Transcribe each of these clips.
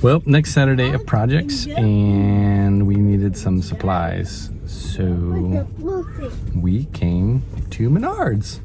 Well, next Saturday of projects, and we needed some supplies, so we came to Menards.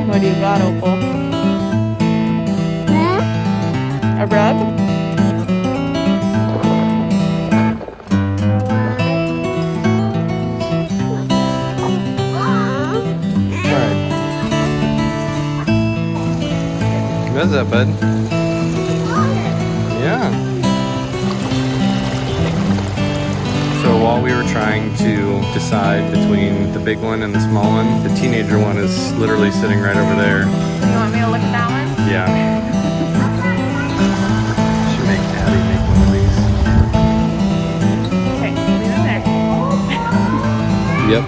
What do you got, Opal? A rug? What's up, bud? Yeah. So while we were trying to decide between the big one and the small one, the teenager one is literally sitting right over there. You want me to look at that one? Yeah. Should make Abby make one of these. Okay, leave it there. Yep.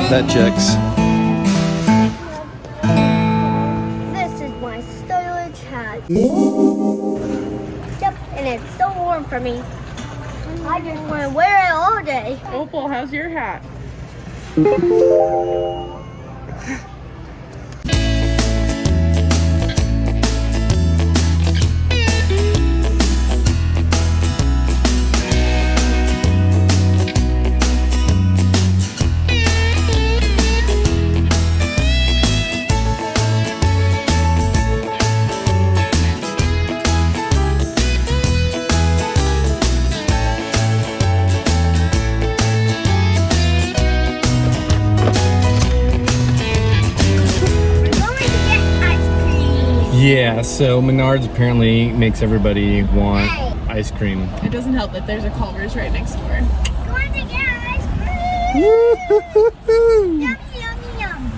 That checks. This is my stylish hat. Yep, and it's so warm for me. I just want to wear it all day. Opal, how's your hat? Yeah, so Menards apparently makes everybody want ice cream. It doesn't help that there's a Culver's right next door. Going to get ice cream. Yum, yum, yum.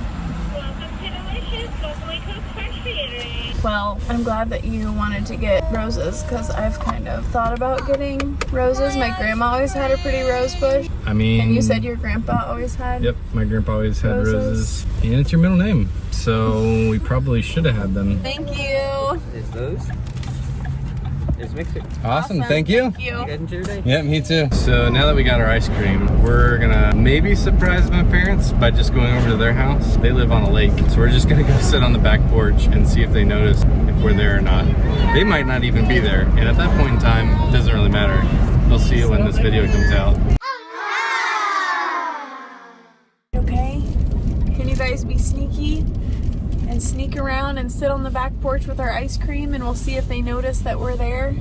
Welcome to Delicious locally cooked French eatery. Well, I'm glad that you wanted to get roses because I've kind of thought about getting roses. My grandma always had a pretty rose bush. I mean... And you said your grandpa always had? Yep, my grandpa always had Roses. roses. And it's your middle name, so we probably should have had them. Thank you. Is those? Is mixer. Awesome, thank you. Thank you. You guys enjoy your day? Yeah, me too. So now that we got our ice cream, we're gonna maybe surprise my parents by just going over to their house. They live on a lake, so we're just gonna go sit on the back porch and see if they notice if we're there or not. They might not even be there, and at that point in time, it doesn't really matter. They'll see it when this video comes out. Okay, can you guys be sneaky and sneak around and sit on the back porch with our ice cream, and we'll see if they notice that we're there?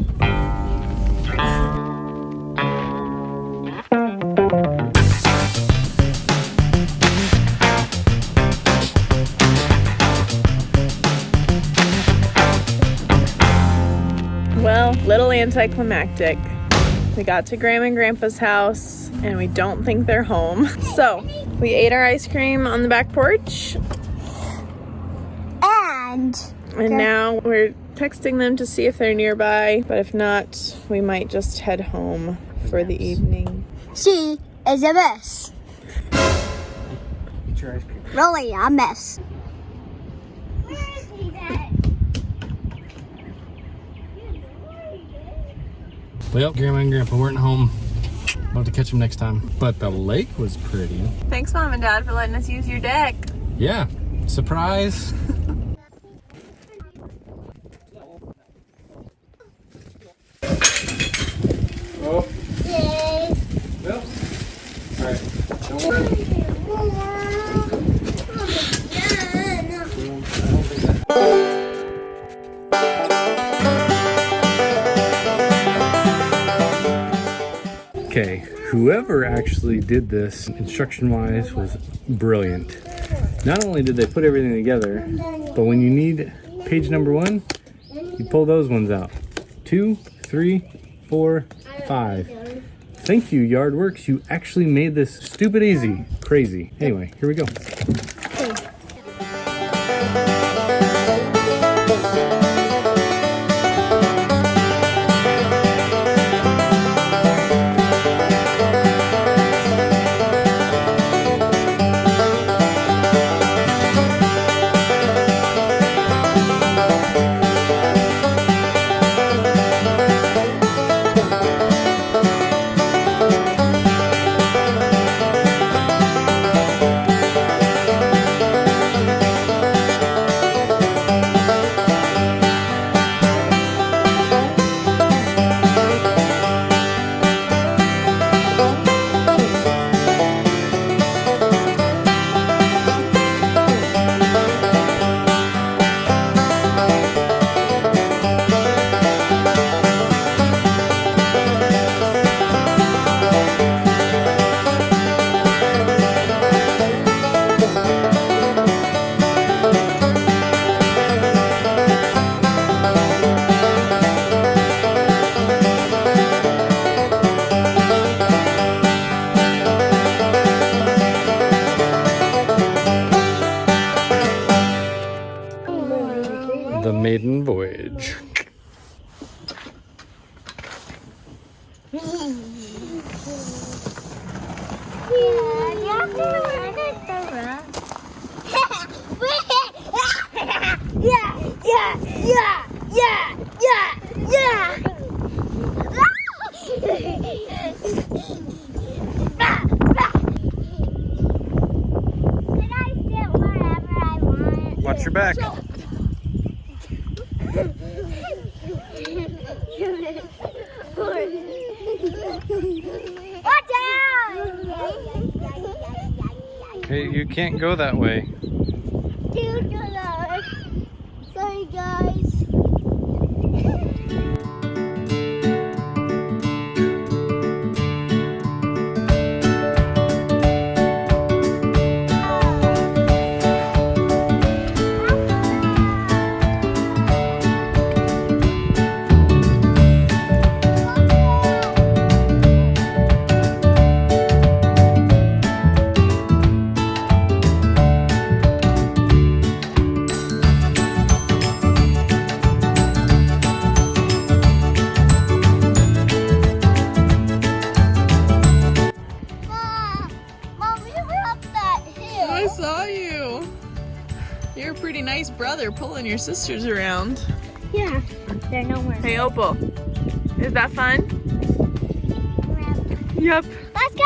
Well, little anticlimactic. We got to Grandma and Grandpa's house and we don't think they're home. So we ate our ice cream on the back porch And now we're texting them to see if they're nearby, but if not, we might just head home for the evening. she is a mess. Eat your ice cream. Really a mess. Where is he at? Well, Grandma and Grandpa weren't home. We'll have to catch them next time. But the lake was pretty. Thanks, Mom and Dad, for letting us use your deck. Yeah, surprise. Oh, Yes. well. All right, don't worry. Okay, whoever actually did this instruction-wise was brilliant. Not only did they put everything together, but when you need page number 1, you pull those ones out. 2, 3, 4, 5. Thank you, Yardworks. You actually made this stupid easy. Crazy. Anyway, here we go. maiden voyage. Watch your back. Watch out! Hey, you can't go that way. Sorry, guys. Mom, we were up that hill. I saw you. You're a pretty nice brother pulling your sisters around. Yeah, they're nowhere. Hey, Opal, is that fun? Yep. Let's go!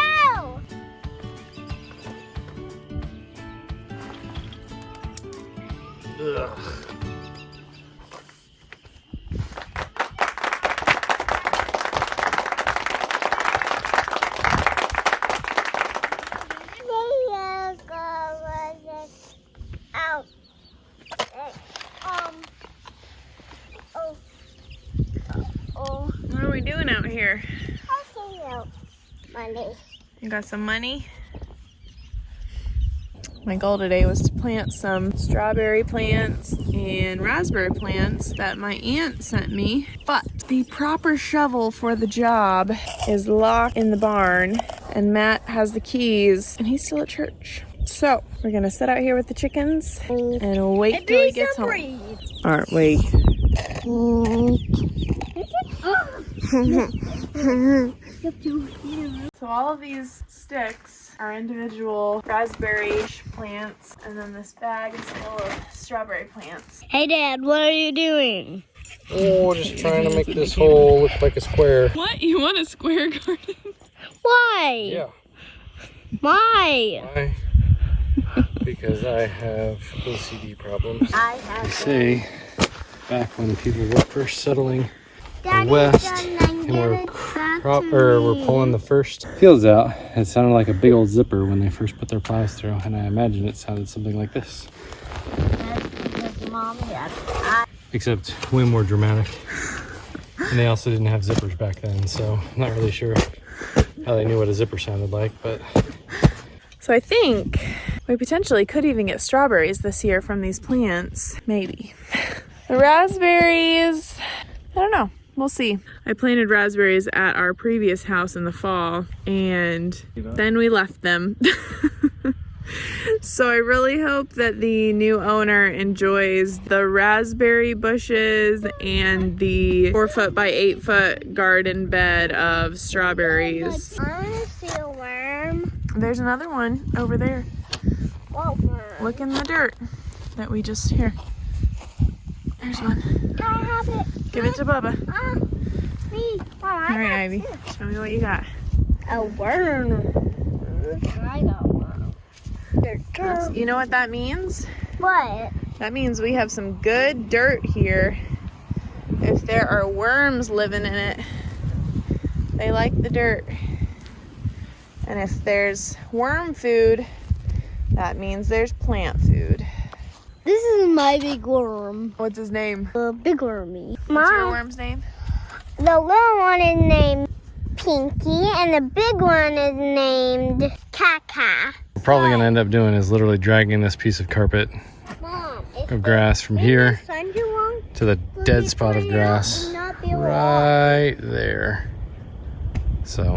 Out. What are we doing out here? I'll see you Monday. You got some money? My goal today was to plant some strawberry plants and raspberry plants that my aunt sent me, but the proper shovel for the job is locked in the barn and Matt has the keys and he's still at church. So we're gonna sit out here with the chickens and wait till he gets home. Aren't we? So all of these sticks are individual raspberry plants, and then this bag is full of strawberry plants. Hey, Dad, what are you doing? Oh, just trying to make this hole look like a square. What? You want a square garden? Why? Yeah. Why? Why? Because I have OCD problems. I have. They say back when people were first settling Daddy, west Daddy, and we're Daddy, we're pulling the first fields out, it sounded like a big old zipper when they first put their plows through, and I imagine it sounded something like this. Mom, Dad. Except way more dramatic. And they also didn't have zippers back then, so I'm not really sure how they knew what a zipper sounded like, but... So I think we potentially could even get strawberries this year from these plants. Maybe. The raspberries, I don't know. We'll see. I planted raspberries at our previous house in the fall, and then we left them. So I really hope that the new owner enjoys the raspberry bushes and the 4-foot by 8-foot garden bed of strawberries. I want to see a worm. There's another one over there. What worm? Look in the dirt that we just here. There's one. Can I have it? Give it to Bubba. Me. All right, Ivy. Show me what you got. A worm. I got one. You know what that means? What? That means we have some good dirt here. If there are worms living in it, they like the dirt. And if there's worm food, that means there's plant food. This is my big worm. What's his name? Big wormy. What's your Mom, worm's name? the little one is named Pinky, and the big one is named Kaka. We're probably going to end up doing is literally dragging this piece of carpet Mom, of grass from here to to the dead spot of grass right there. So,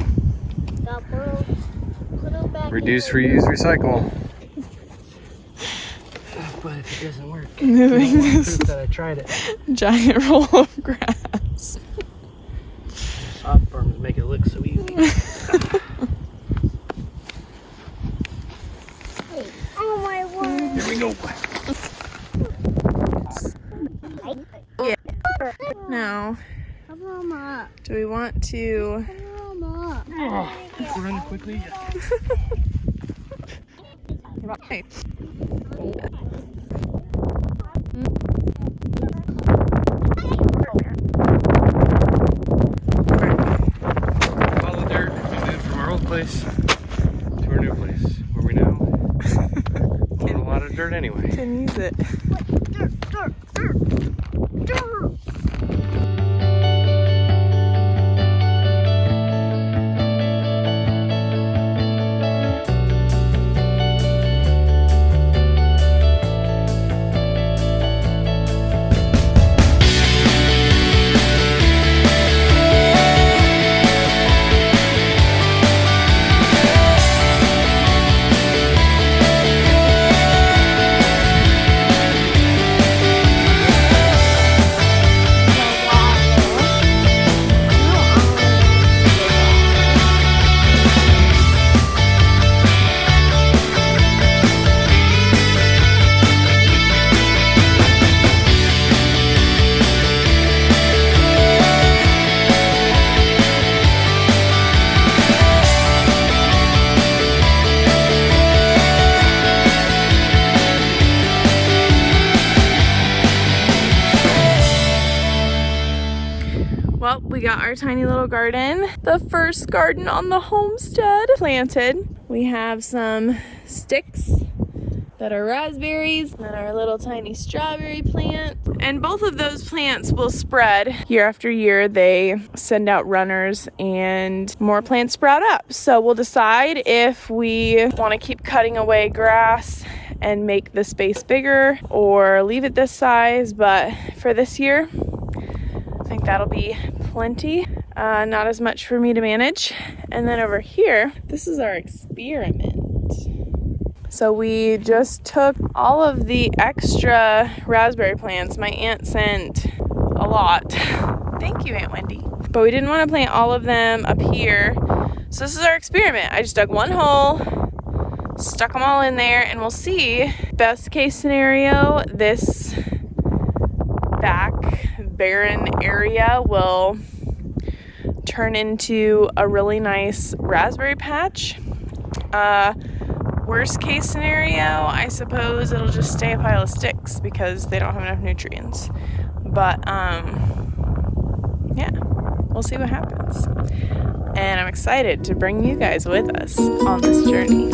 reduce, reuse, recycle. But if it doesn't work. Moving Proof this that I tried it. giant roll of grass. Soft farms make it look so easy. Oh my word. Here we go. Now, Mama. do we want to... Mama. Run quickly. Hey. All the dirt we moved from our old place to our new place, where we now own a lot of dirt anyway. Can use it. Well, we got our tiny little garden, the first garden on the homestead, planted. We have some sticks that are raspberries and our little tiny strawberry plant. And both of those plants will spread year after year. They send out runners and more plants sprout up. So we'll decide if we want to keep cutting away grass and make the space bigger or leave it this size. But for this year, I think that'll be plenty. Not as much for me to manage. And then over here, this is our experiment. So we just took all of the extra raspberry plants. My aunt sent a lot. Thank you, Aunt Wendy. But we didn't want to plant all of them up here. So this is our experiment. I just dug one hole, stuck them all in there, and we'll see. Best case scenario, this back barren area will turn into a really nice raspberry patch. Worst case scenario, I suppose it'll just stay a pile of sticks because they don't have enough nutrients. But yeah, we'll see what happens. And I'm excited to bring you guys with us on this journey.